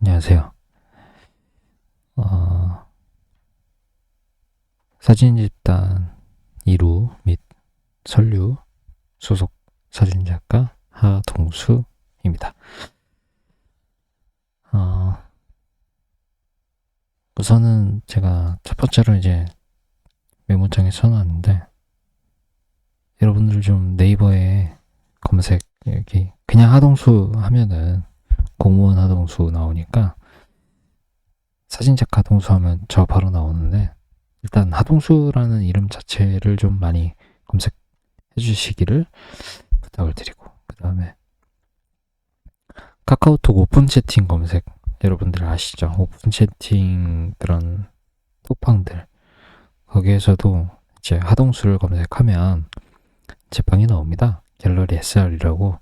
안녕하세요. 사진집단 이루 및 설류 소속 사진작가 하동수입니다. 우선은 제가 첫 번째로 이제 메모장에 써놨는데, 여러분들 좀 네이버에 검색, 여기 그냥 하동수 하면은 공무원 하동수 나오니까 사진작가 하동수 하면 저 바로 나오는데, 일단 하동수라는 이름 자체를 좀 많이 검색해 주시기를 부탁을 드리고, 그 다음에 카카오톡 오픈 채팅 검색, 여러분들 아시죠? 오픈 채팅 그런 톡방들, 거기에서도 이제 하동수를 검색하면 제 방이 나옵니다. 갤러리 SR이라고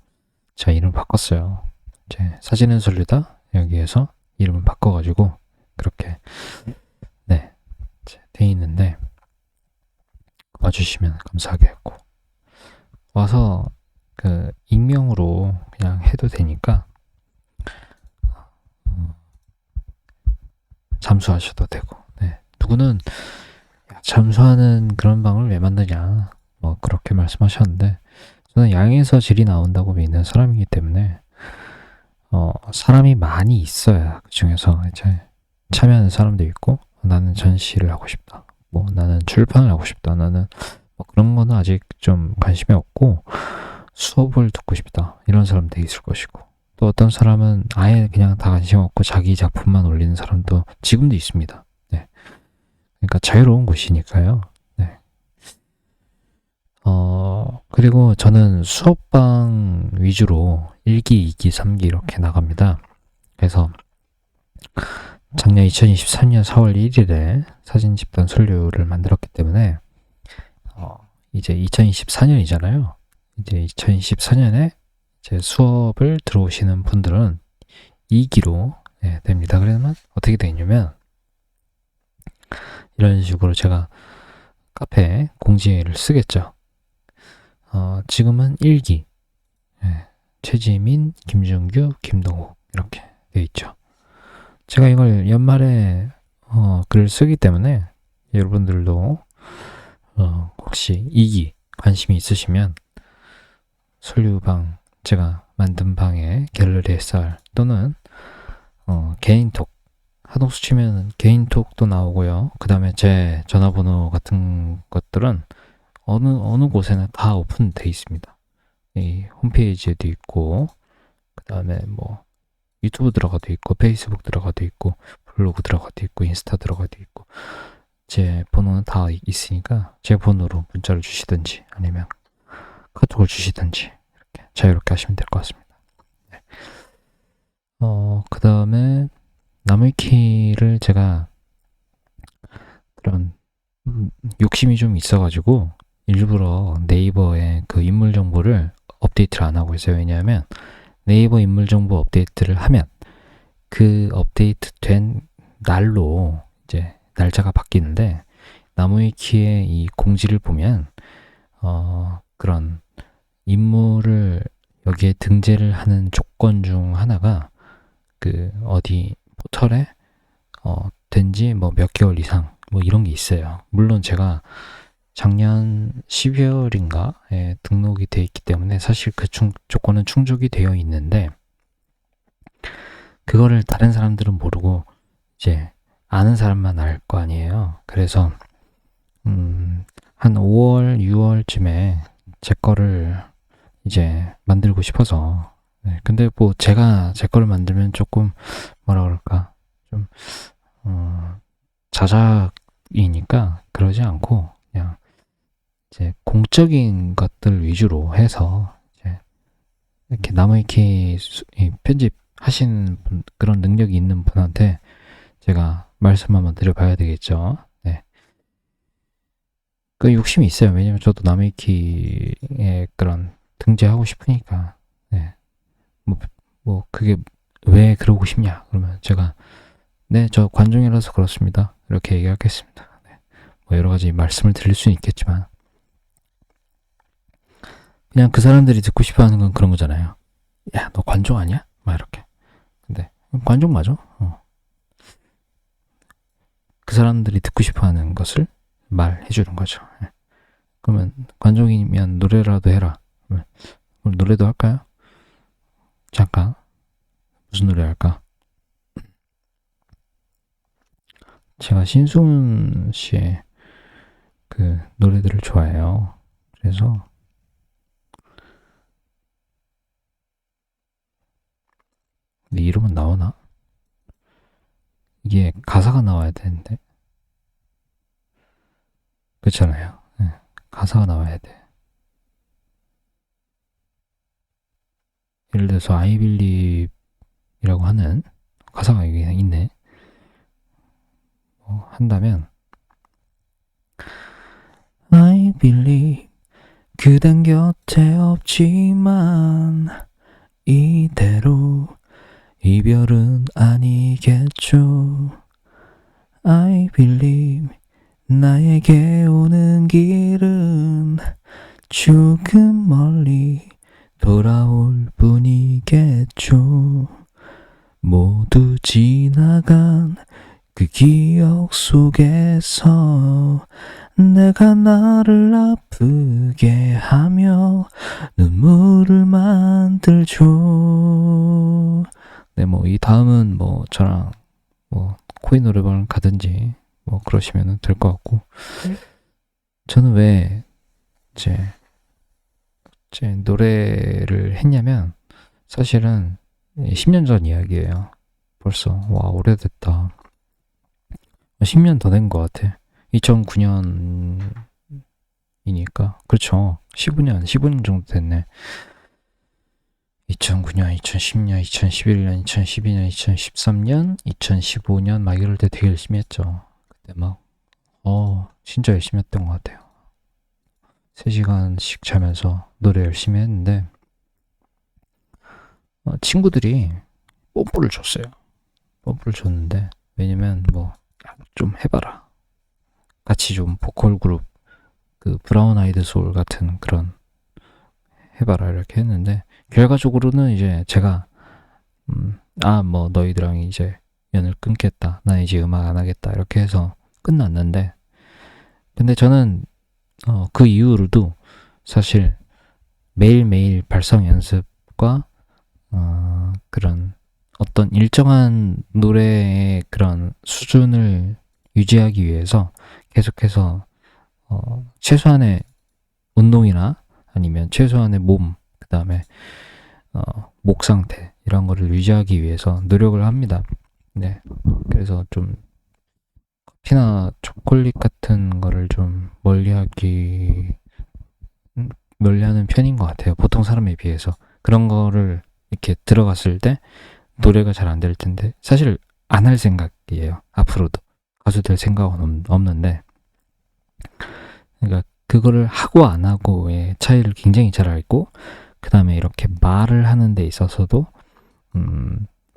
제가 이름 바꿨어요. 이제 사진은 설리다 여기에서 이름을 바꿔가지고 그렇게 돼 있는데, 와주시면 감사하겠고, 와서 그 익명으로 그냥 해도 되니까 잠수하셔도 되고, 누구는 잠수하는 그런 방을 왜 만드냐 뭐 그렇게 말씀하셨는데, 저는 양에서 질이 나온다고 믿는 사람이기 때문에 사람이 많이 있어야 그 중에서 이제 참여하는 사람도 있고, 나는 전시를 하고 싶다, 뭐 나는 출판을 하고 싶다, 나는 뭐 그런 거는 아직 좀 관심이 없고 수업을 듣고 싶다, 이런 사람도 있을 것이고, 또 어떤 사람은 아예 그냥 다 관심 없고 자기 작품만 올리는 사람도 지금도 있습니다. 그러니까 자유로운 곳이니까요. 그리고 저는 수업방 위주로 1기, 2기, 3기 이렇게 나갑니다. 그래서 작년 2023년 4월 1일에 사진 집단 설류를 만들었기 때문에 이제 2024년이잖아요. 이제 2024년에 제 수업을 들어오시는 분들은 2기로 됩니다. 그러면 어떻게 되냐면, 이런 식으로 제가 카페에 공지를 쓰겠죠. 지금은 1기 최지민, 김준규, 김동욱 이렇게 되어 있죠. 제가 이걸 연말에 글을 쓰기 때문에 여러분들도 혹시 2기 관심이 있으시면 설류방, 제가 만든 방에 갤러리 SR 또는 개인톡, 하동수 치면 개인톡도 나오고요. 그 다음에 제 전화번호 같은 것들은 어느 곳에나 다 오픈되어 있습니다. 이 홈페이지에도 있고, 그 다음에 뭐 유튜브 들어가도 있고, 페이스북 들어가도 있고, 블로그 들어가도 있고, 인스타 들어가도 있고, 제 번호는 다 있으니까 제 번호로 문자를 주시든지 아니면 카톡을 주시든지 이렇게 자유롭게 하시면 될 것 같습니다. 그 다음에 나무위키를 제가 그런 욕심이 좀 있어가지고 일부러 네이버에 그 인물 정보를 업데이트를 안 하고 있어요. 왜냐하면 네이버 인물 정보 업데이트를 하면 그 업데이트 된 날로 이제 날짜가 바뀌는데, 나무위키의 이 공지를 보면 그런 인물을 여기에 등재를 하는 조건 중 하나가 그 어디 포털에 된지 뭐 몇 개월 이상 뭐 이런 게 있어요. 물론 제가 작년 12월인가에 등록이 돼 있기 때문에 사실 그 조건은 충족이 되어 있는데, 그거를 다른 사람들은 모르고 이제 아는 사람만 알 거 아니에요. 그래서 한 5월, 6월쯤에 제 거를 이제 만들고 싶어서. 근데 뭐 제가 제 거를 만들면 조금 뭐라 그럴까, 좀 자작이니까 그러지 않고 그냥 이제 공적인 것들 위주로 해서 이제 이렇게 나무위키 편집하시는 분, 그런 능력이 있는 분한테 제가 말씀 한번 드려봐야 되겠죠. 그 욕심이 있어요. 왜냐면 저도 나무위키에 그런 등재하고 싶으니까. 뭐 그게 왜 그러고 싶냐 그러면 제가 저 관종이라서 그렇습니다, 이렇게 얘기하겠습니다. 뭐 여러 가지 말씀을 드릴 수는 있겠지만, 그냥 그 사람들이 듣고 싶어하는 건 그런 거잖아요. 야, 너 관종 아니야? 막 이렇게. 근데 관종 맞아. 그 사람들이 듣고 싶어하는 것을 말해 주는 거죠. 그러면 관종이면 노래라도 해라. 그럼 노래도 할까요? 잠깐. 무슨 노래 할까? 제가 신승훈 씨의 그 노래들을 좋아해요. 그래서 근데 이름은 나오나? 이게 가사가 나와야 되는데. 그렇잖아요. 네, 가사가 나와야 돼. 예를 들어서 I believe이라고 하는 가사가 여기 있네. 한다면 I believe 그댄 곁에 없지만 이대로 이별은 아니겠죠. I believe 나에게 오는 길은 조금 멀리 돌아올 뿐이겠죠. 모두 지나간 그 기억 속에서 내가 나를 아프게 하며 눈물을 만들죠. 네, 뭐 이 다음은 뭐 저랑 뭐 코인 노래방 가든지 뭐 그러시면 될 것 같고, 저는 왜 제 노래를 했냐면 사실은 10년 전 이야기예요. 벌써 와 오래됐다. 10년 더 된 것 같아. 2009년이니까 그렇죠. 15년 정도 됐네. 2009년, 2010년, 2011년, 2012년, 2013년, 2015년 막 이럴 때 되게 열심히 했죠. 그때 막 진짜 열심히 했던 것 같아요. 3시간씩 자면서 노래 열심히 했는데 친구들이 뽐뿌를 줬어요. 뽐뿌를 줬는데 왜냐면 뭐 좀 해봐라. 같이 좀 보컬 그룹 그 브라운 아이드 소울 같은 그런 해봐라 이렇게 했는데 결과적으로는 이제 제가 뭐 너희들랑 이제 연을 끊겠다. 나 이제 음악 안 하겠다. 이렇게 해서 끝났는데 근데 저는 그 이후로도 사실 매일매일 발성 연습과 그런 어떤 일정한 노래의 그런 수준을 유지하기 위해서 계속해서 최소한의 운동이나 아니면 최소한의 몸, 그 다음에 목 상태 이런 거를 유지하기 위해서 노력을 합니다. 네, 그래서 좀 커피나 초콜릿 같은 거를 좀 멀리하는 편인 것 같아요. 보통 사람에 비해서 그런 거를 이렇게 들어갔을 때 노래가 잘 안 될 텐데 사실 안 할 생각이에요. 앞으로도 가수 될 생각은 없는데 그러니까 그거를 하고 안 하고의 차이를 굉장히 잘 알고 그 다음에 이렇게 말을 하는 데 있어서도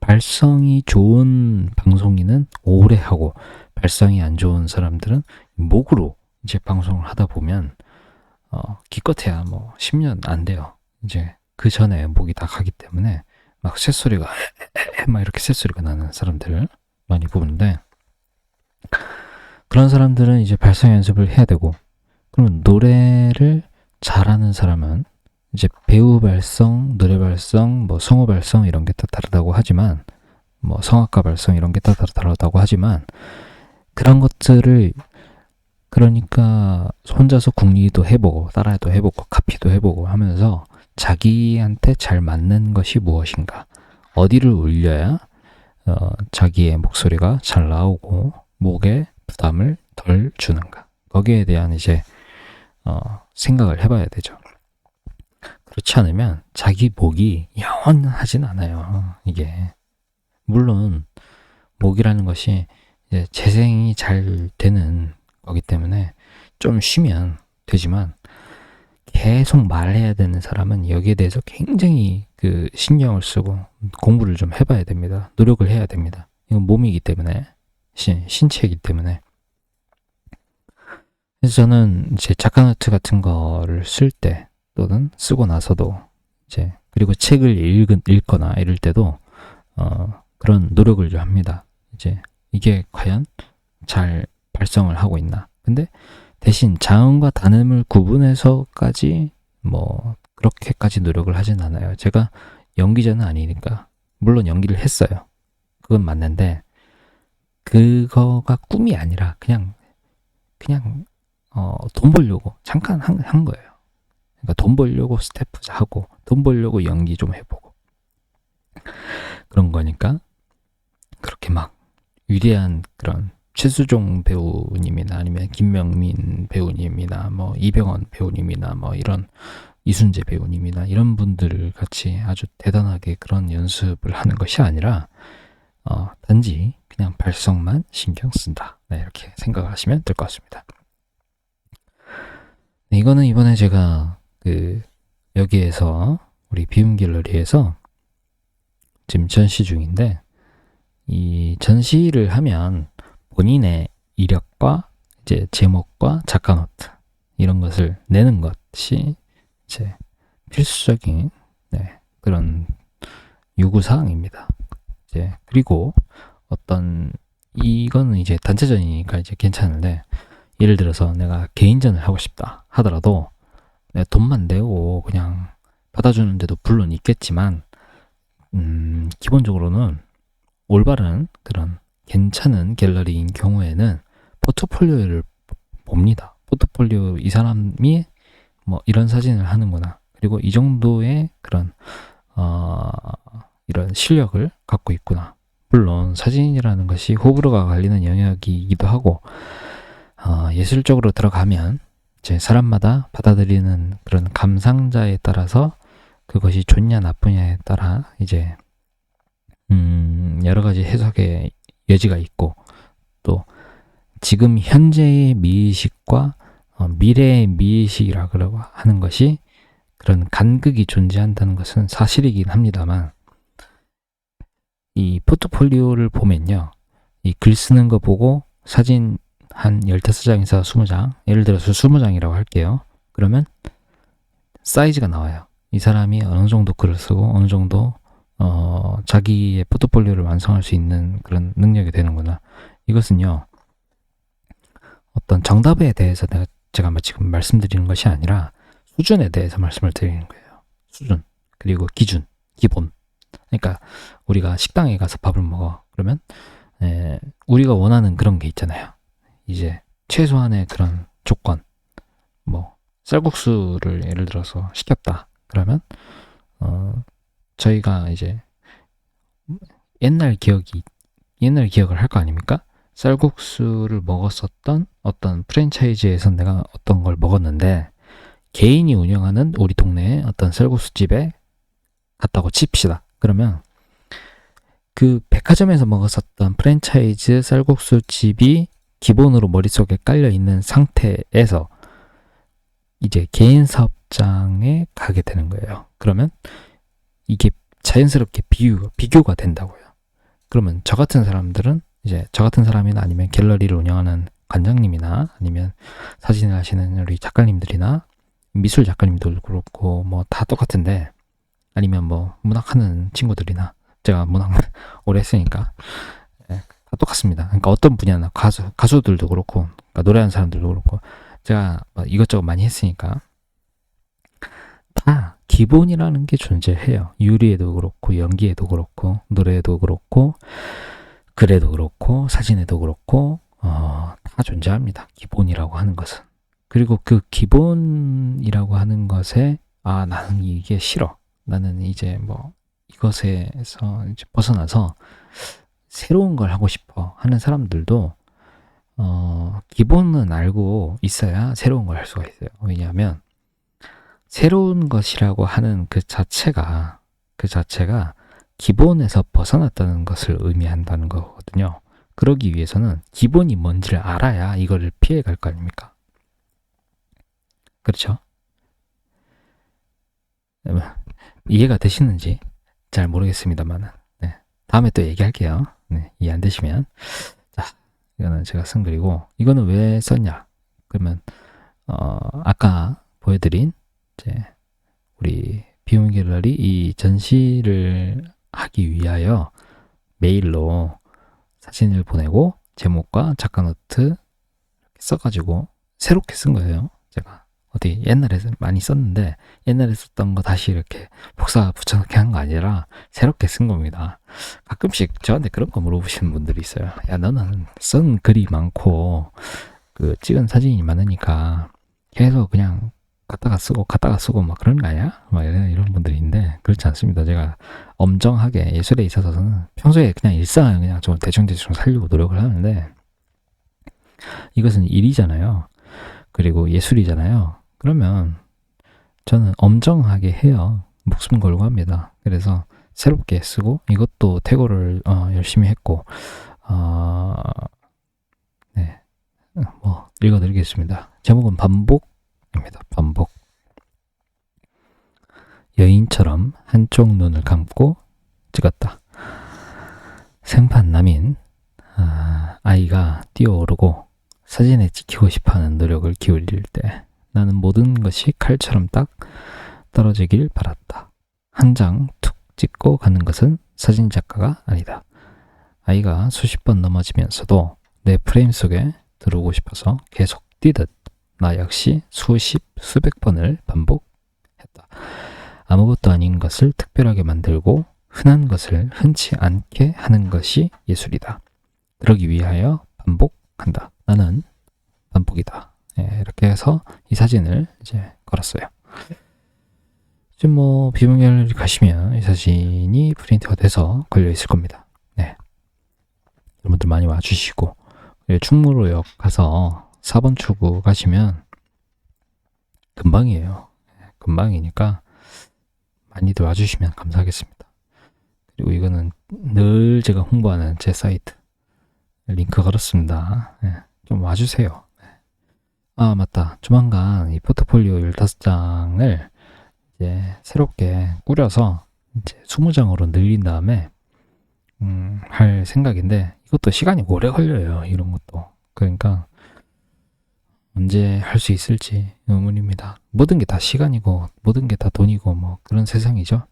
발성이 좋은 방송인은 오래 하고 발성이 안 좋은 사람들은 목으로 이제 방송을 하다 보면 기껏해야 뭐 10년 안 돼요. 이제 그 전에 목이 다 가기 때문에 막 쇳소리가 막 이렇게 쇳소리가 나는 사람들을 많이 보는데 그런 사람들은 이제 발성 연습을 해야 되고 그러면 노래를 잘하는 사람은 이제 배우 발성, 노래 발성, 뭐 성우 발성 이런 게 다 다르다고 하지만 뭐 성악가 발성 이런 게 다 다르다고 하지만 그런 것들을 그러니까 혼자서 궁리도 해보고 따라도 해보고 카피도 해보고 하면서 자기한테 잘 맞는 것이 무엇인가 어디를 울려야 자기의 목소리가 잘 나오고 목에 부담을 덜 주는가 거기에 대한 이제 생각을 해봐야 되죠. 그렇지 않으면 자기 목이 영원하진 않아요. 이게 물론 목이라는 것이 이제 재생이 잘 되는 거기 때문에 좀 쉬면 되지만 계속 말해야 되는 사람은 여기에 대해서 굉장히 그 신경을 쓰고 공부를 좀 해봐야 됩니다. 노력을 해야 됩니다. 이건 몸이기 때문에 신체이기 때문에 그래서 저는 이제 작가 노트 같은 거를 쓸 때 또는 쓰고 나서도 이제 그리고 책을 읽거나 이럴 때도 그런 노력을 좀 합니다. 이제 이게 과연 잘 발성을 하고 있나. 근데 대신 자음과 단음을 구분해서까지 뭐 그렇게까지 노력을 하진 않아요. 제가 연기자는 아니니까. 물론 연기를 했어요. 그건 맞는데 그거가 꿈이 아니라 그냥 돈 벌려고 잠깐 한 거예요. 그러니까 돈 벌려고 스태프 하고 돈 벌려고 연기 좀 해보고 그런 거니까 그렇게 막 위대한 그런 최수종 배우님이나 아니면 김명민 배우님이나 뭐 이병헌 배우님이나 뭐 이런 이순재 배우님이나 이런 분들 같이 아주 대단하게 그런 연습을 하는 것이 아니라 단지 그냥 발성만 신경 쓴다. 네, 이렇게 생각을 하시면 될 것 같습니다. 네, 이거는 이번에 제가 여기에서 우리 비움 갤러리에서 지금 전시 중인데 이 전시를 하면 본인의 이력과 이제 제목과 작가 노트 이런 것을 내는 것이 이제 필수적인 그런 요구 사항입니다. 이제 그리고 이거는 이제 단체전이니까 이제 괜찮은데 예를 들어서 내가 개인전을 하고 싶다 하더라도 내가 돈만 내고 그냥 받아주는 데도 물론 있겠지만 기본적으로는 올바른 그런 괜찮은 갤러리인 경우에는 포트폴리오를 봅니다. 포트폴리오 이 사람이 뭐 이런 사진을 하는구나. 그리고 이 정도의 그런 이런 실력을 갖고 있구나. 물론 사진이라는 것이 호불호가 갈리는 영역이기도 하고 예술적으로 들어가면 이제 사람마다 받아들이는 그런 감상자에 따라서 그것이 좋냐 나쁘냐에 따라 이제 여러 가지 해석의 여지가 있고 또 지금 현재의 미의식과 미래의 미의식이라고 하는 것이 그런 간극이 존재한다는 것은 사실이긴 합니다만 이 포트폴리오를 보면요. 이 글 쓰는 거 보고 사진 한 15장에서 20장 예를 들어서 20장이라고 할게요. 그러면 사이즈가 나와요. 이 사람이 어느 정도 글을 쓰고 어느 정도 자기의 포트폴리오를 완성할 수 있는 그런 능력이 되는구나. 이것은요. 어떤 정답에 대해서 제가 지금 말씀드리는 것이 아니라 수준에 대해서 말씀을 드리는 거예요. 수준, 그리고 기준, 기본. 그러니까 우리가 식당에 가서 밥을 먹어. 그러면 우리가 원하는 그런 게 있잖아요. 이제 최소한의 그런 조건. 뭐 쌀국수를 예를 들어서 시켰다. 그러면 저희가 이제 옛날 기억을 할 거 아닙니까? 쌀국수를 먹었었던 어떤 프랜차이즈에서 내가 어떤 걸 먹었는데 개인이 운영하는 우리 동네의 어떤 쌀국수집에 갔다고 칩시다. 그러면 그 백화점에서 먹었었던 프랜차이즈 쌀국수집이 기본으로 머릿속에 깔려있는 상태에서 이제 개인 사업장에 가게 되는 거예요. 그러면 이게 자연스럽게 비교가 된다고요. 그러면 저 같은 사람들은 이제 저 같은 사람이나 아니면 갤러리를 운영하는 관장님이나 아니면 사진을 하시는 우리 작가님들이나 미술 작가님들도 그렇고 뭐 다 똑같은데 아니면 뭐 문학하는 친구들이나 제가 문학 오래 했으니까 다 똑같습니다. 그러니까 어떤 분야나 가수들도 그렇고 그러니까 노래하는 사람들도 그렇고 제가 이것저것 많이 했으니까 다 기본이라는 게 존재해요. 요리에도 그렇고 연기에도 그렇고 노래에도 그렇고 글에도 그렇고 사진에도 그렇고 다 존재합니다. 기본이라고 하는 것은. 그리고 그 기본이라고 하는 것에 나는 이게 싫어. 나는 이제 뭐 이것에서 이제 벗어나서 새로운 걸 하고 싶어 하는 사람들도 기본은 알고 있어야 새로운 걸 할 수가 있어요. 왜냐하면 새로운 것이라고 하는 그 자체가 기본에서 벗어났다는 것을 의미한다는 거거든요. 그러기 위해서는 기본이 뭔지를 알아야 이거를 피해갈 거 아닙니까? 그렇죠? 이해가 되시는지 잘 모르겠습니다만 다음에 또 얘기할게요. 이해 안 되시면 자, 이거는 제가 쓴 글이고 이거는 왜 썼냐? 그러면 아까 보여드린 이제 우리 비움 갤러리 이 전시를 하기 위하여 메일로 사진을 보내고 제목과 작가 노트 이렇게 써가지고 새롭게 쓴 거예요. 제가 어디 옛날에 많이 썼는데 옛날에 썼던 거 다시 이렇게 복사 붙여넣기 한 거 아니라 새롭게 쓴 겁니다. 가끔씩 저한테 그런 거 물어보시는 분들이 있어요. 야, 너는 쓴 글이 많고 그 찍은 사진이 많으니까 계속 그냥 갖다가 쓰고 막 그런 거 아니야? 막 이런 분들이 있는데 그렇지 않습니다. 제가 엄정하게 예술에 있어서는 평소에 그냥 일상을 그냥 좀 대충 살려고 노력을 하는데 이것은 일이잖아요. 그리고 예술이잖아요. 그러면 저는 엄정하게 해요. 목숨 걸고 합니다. 그래서 새롭게 쓰고 이것도 태고를 열심히 했고 네, 뭐 읽어드리겠습니다. 제목은 반복입니다. 반복. 여인처럼 한쪽 눈을 감고 찍었다. 생판 남인 아이가 뛰어오르고 사진에 찍히고 싶어하는 노력을 기울일 때 나는 모든 것이 칼처럼 딱 떨어지길 바랐다. 한 장 툭 찍고 가는 것은 사진 작가가 아니다. 아이가 수십 번 넘어지면서도 내 프레임 속에 들어오고 싶어서 계속 뛰듯 나 역시 수백 번을 반복했다. 아무것도 아닌 것을 특별하게 만들고 흔한 것을 흔치 않게 하는 것이 예술이다. 그러기 위하여 반복한다. 나는 반복이다. 네, 이렇게 해서 이 사진을 이제 걸었어요. 지금 뭐 비문갤러리 가시면 이 사진이 프린트가 돼서 걸려 있을 겁니다. 네, 여러분들 많이 와주시고 충무로역 가서 4번 출구 가시면 금방이에요. 금방이니까 많이들 와주시면 감사하겠습니다. 그리고 이거는 늘 제가 홍보하는 제 사이트 링크 걸었습니다. 네, 좀 와주세요. 네. 아 맞다. 조만간 이 포트폴리오 15장을 이제 새롭게 꾸려서 이제 20장으로 늘린 다음에 할 생각인데 이것도 시간이 오래 걸려요. 이런 것도. 그러니까 언제 할 수 있을지 의문입니다. 모든 게 다 시간이고 모든 게 다 돈이고 뭐 그런 세상이죠.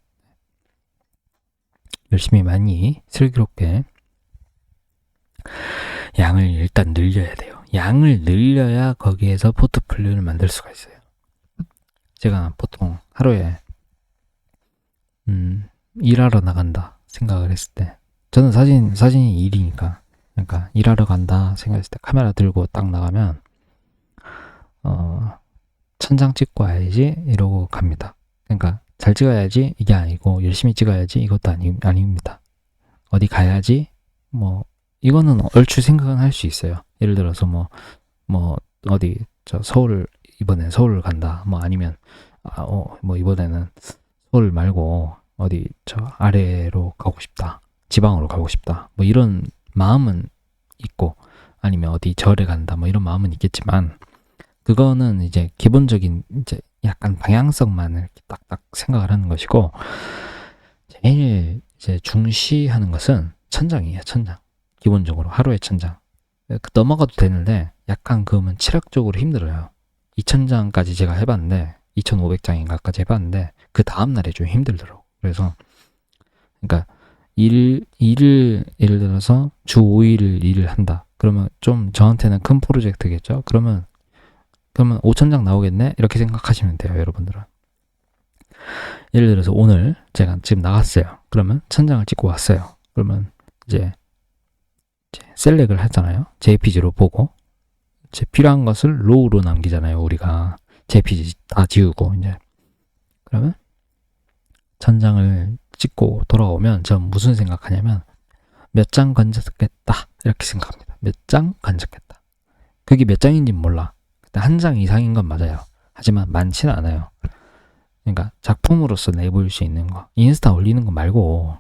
열심히 많이 슬기롭게 양을 일단 늘려야 돼요. 양을 늘려야 거기에서 포트폴리오를 만들 수가 있어요. 제가 보통 하루에 일하러 나간다 생각을 했을 때 저는 사진이 일이니까 그러니까 일하러 간다 생각했을 때 카메라 들고 딱 나가면 1000장 찍고 와야지 이러고 갑니다. 그러니까 잘 찍어야지 이게 아니고 열심히 찍어야지 이것도 아닙니다. 어디 가야지 뭐 이거는 얼추 생각은 할 수 있어요. 예를 들어서 뭐 어디 이번엔 서울을 간다. 뭐 아니면 뭐 이번에는 서울 말고 어디 아래로 가고 싶다. 지방으로 가고 싶다. 뭐 이런 마음은 있고 아니면 어디 절에 간다. 뭐 이런 마음은 있겠지만 그거는 이제 기본적인 이제 약간 방향성만을 딱딱 생각을 하는 것이고 제일 이제 중시하는 것은 천장이에요. 천장. 기본적으로 하루에 1000장. 넘어가도 되는데 약간 그러면 체력적으로 힘들어요. 2000장까지 제가 해봤는데 2500장인가까지 해봤는데 그 다음날에 좀 힘들더라고. 그래서 그러니까 일을 예를 들어서 주 5일을 일을 한다. 그러면 좀 저한테는 큰 프로젝트겠죠. 그러면 5000장 나오겠네? 이렇게 생각하시면 돼요. 여러분들은. 예를 들어서 오늘 제가 지금 나갔어요. 그러면 1000장을 찍고 왔어요. 그러면 이제 셀렉을 하잖아요. JPG로 보고 이제 필요한 것을 로우로 남기잖아요. 우리가 JPG 다 지우고 이제 그러면 1000장을 찍고 돌아오면 전 무슨 생각하냐면 몇 장 건졌겠다 이렇게 생각합니다. 몇 장 건졌겠다. 그게 몇 장인지 몰라. 한 장 이상인 건 맞아요. 하지만 많지는 않아요. 그러니까 작품으로서 내보일 수 있는 거 인스타 올리는 거 말고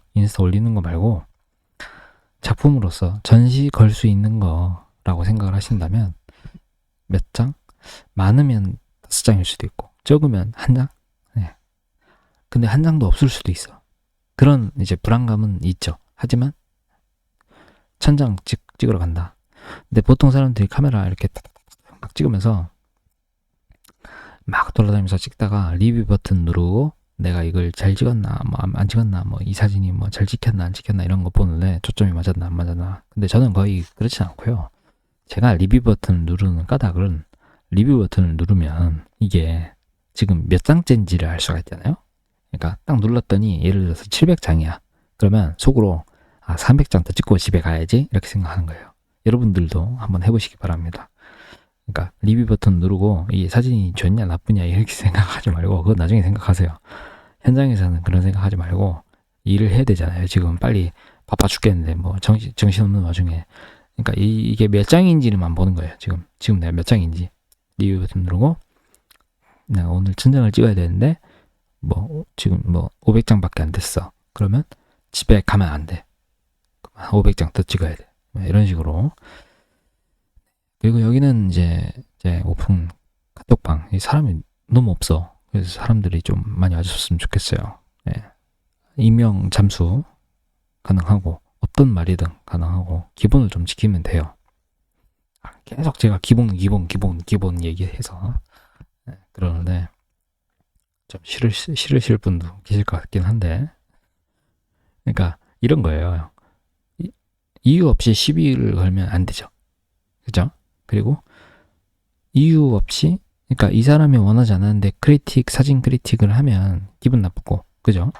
작품으로서 전시 걸 수 있는 거라고 생각을 하신다면 몇 장? 많으면 5장일 수도 있고 적으면 1장? 네. 근데 1장도 없을 수도 있어. 그런 이제 불안감은 있죠. 하지만 1000장 찍으러 간다. 근데 보통 사람들이 카메라 이렇게 막 찍으면서 막 돌아다니면서 찍다가 리뷰 버튼 누르고 내가 이걸 잘 찍었나, 뭐 안 찍었나, 뭐 이 사진이 뭐 잘 찍혔나 안 찍혔나 이런 거 보는데 초점이 맞았나 안 맞았나. 근데 저는 거의 그렇지 않고요. 제가 리뷰 버튼을 누르는 까닭은 리뷰 버튼을 누르면 이게 지금 몇 장째인지를 알 수가 있잖아요. 그러니까 딱 눌렀더니 예를 들어서 700장이야. 그러면 속으로 300장 더 찍고 집에 가야지 이렇게 생각하는 거예요. 여러분들도 한번 해보시기 바랍니다. 그러니까 리뷰 버튼 누르고 이 사진이 좋냐 나쁘냐 이렇게 생각하지 말고 그거 나중에 생각하세요. 현장에서는 그런 생각하지 말고 일을 해야 되잖아요. 지금 빨리 바빠 죽겠는데 뭐 정신없는 와중에 그러니까 이게 몇 장인지만 보는 거예요. 지금 내가 몇 장인지 리뷰 버튼 누르고 내가 오늘 천장을 찍어야 되는데 뭐 지금 뭐 500장밖에 안 됐어. 그러면 집에 가면 안 돼. 500장 더 찍어야 돼. 이런 식으로. 그리고 여기는 이제 오픈 카톡방 사람이 너무 없어. 그래서 사람들이 좀 많이 와줬으면 좋겠어요. 예. 익명 잠수 가능하고 어떤 말이든 가능하고 기본을 좀 지키면 돼요. 계속 제가 기본 얘기해서 그러는데 좀 싫으실 분도 계실 것 같긴 한데 그러니까 이런 거예요. 이유 없이 시비를 걸면 안 되죠. 그죠? 그리고 이유 없이 그러니까 이 사람이 원하지 않았는데 사진 크리틱을 하면 기분 나쁘고 그죠?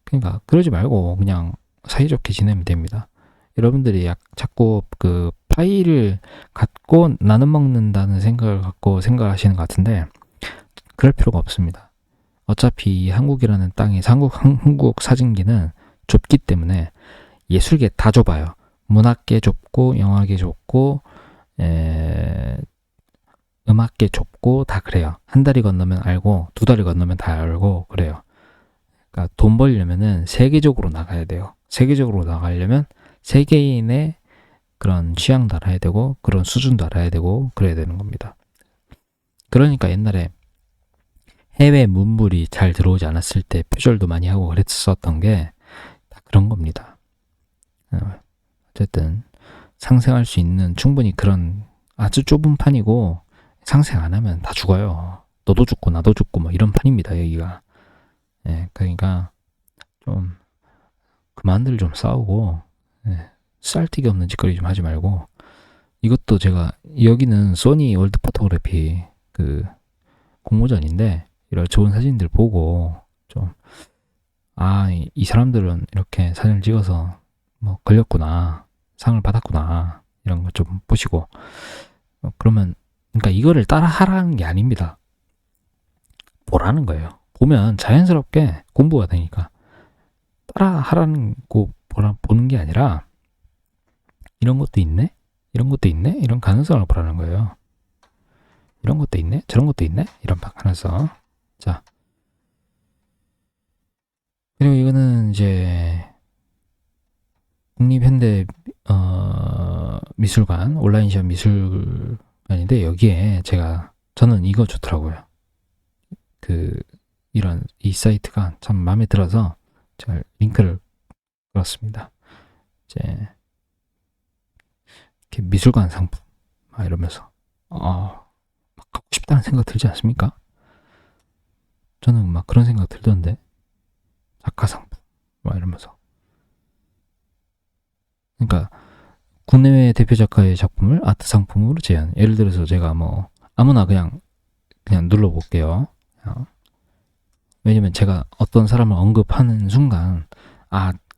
그러니까 그러지 말고 그냥 사이좋게 지내면 됩니다. 여러분들이 자꾸 그 파일을 갖고 나눠 먹는다는 생각을 갖고 생각하시는 것 같은데 그럴 필요가 없습니다. 어차피 한국이라는 땅이 한국 사진기는 좁기 때문에 예술계 다 좁아요. 문학계 좁고 영화계 좁고 음악계 좁고 다 그래요. 한 다리 건너면 알고 두 다리 건너면 다 알고 그래요. 그러니까 돈 벌려면은 세계적으로 나가야 돼요. 세계적으로 나가려면 세계인의 그런 취향도 알아야 되고 그런 수준도 알아야 되고 그래야 되는 겁니다. 그러니까 옛날에 해외 문물이 잘 들어오지 않았을 때 표절도 많이 하고 그랬었던 게 다 그런 겁니다. 어쨌든 상생할 수 있는 충분히 그런 아주 좁은 판이고 상생 안 하면 다 죽어요. 너도 죽고 나도 죽고 뭐 이런 판입니다. 여기가. 예, 그러니까 좀 그만들 좀 싸우고 쌀데기 없는 짓거리 좀 하지 말고 이것도 제가 여기는 소니 월드 포토그래피 그 공모전인데 이런 좋은 사진들 보고 좀 이 사람들은 이렇게 사진을 찍어서 뭐 걸렸구나 상을 받았구나 이런 거 좀 보시고 그러면 그러니까 이거를 따라 하라는 게 아닙니다. 보라는 거예요. 보면 자연스럽게 공부가 되니까 따라 하라는 거 보는 게 아니라 이런 것도 있네? 이런 것도 있네? 이런 가능성을 보라는 거예요. 이런 것도 있네? 저런 것도 있네? 이런 방안에서 자 그리고 이거는 이제 국립현대 미술관 온라인 시험 미술관인데 여기에 저는 이거 좋더라고요. 이런 이 사이트가 참 마음에 들어서 제가 링크를 걸었습니다. 이제 이렇게 미술관 상품 막 이러면서 막 갖고 싶다는 생각 들지 않습니까? 저는 막 그런 생각 들던데 작가 상품 막 이러면서 그러니까 국내외 대표 작가의 작품을 아트 상품으로 제안. 예를 들어서 제가 뭐 아무나 그냥 눌러볼게요. 왜냐면 제가 어떤 사람을 언급하는 순간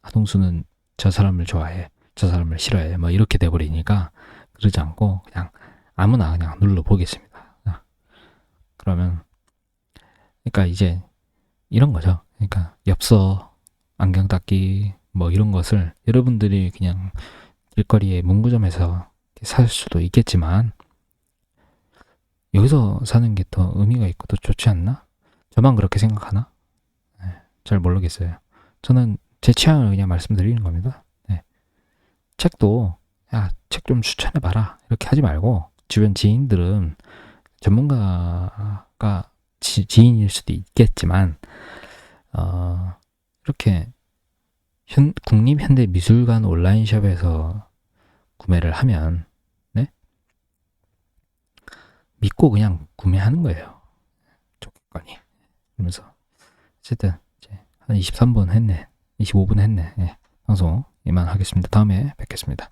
하동수는 저 사람을 좋아해, 저 사람을 싫어해, 뭐 이렇게 돼버리니까 그러지 않고 그냥 아무나 그냥 눌러보겠습니다. 그러면 그러니까 이제 이런 거죠. 그러니까 엽서, 안경 닦기 뭐 이런 것을 여러분들이 그냥 길거리에 문구점에서 살 수도 있겠지만 여기서 사는 게 더 의미가 있고 더 좋지 않나? 저만 그렇게 생각하나? 잘 모르겠어요. 저는 제 취향을 그냥 말씀드리는 겁니다. 책도 책 좀 추천해봐라 이렇게 하지 말고 주변 지인들은 전문가가 지인일 수도 있겠지만 이렇게 국립현대미술관 온라인숍에서 구매를 하면 믿고 그냥 구매하는 거예요. 좋겠거니. 그러면서 어쨌든 이제 한 23분 했네. 25분 했네. 예, 방송 이만 하겠습니다. 다음에 뵙겠습니다.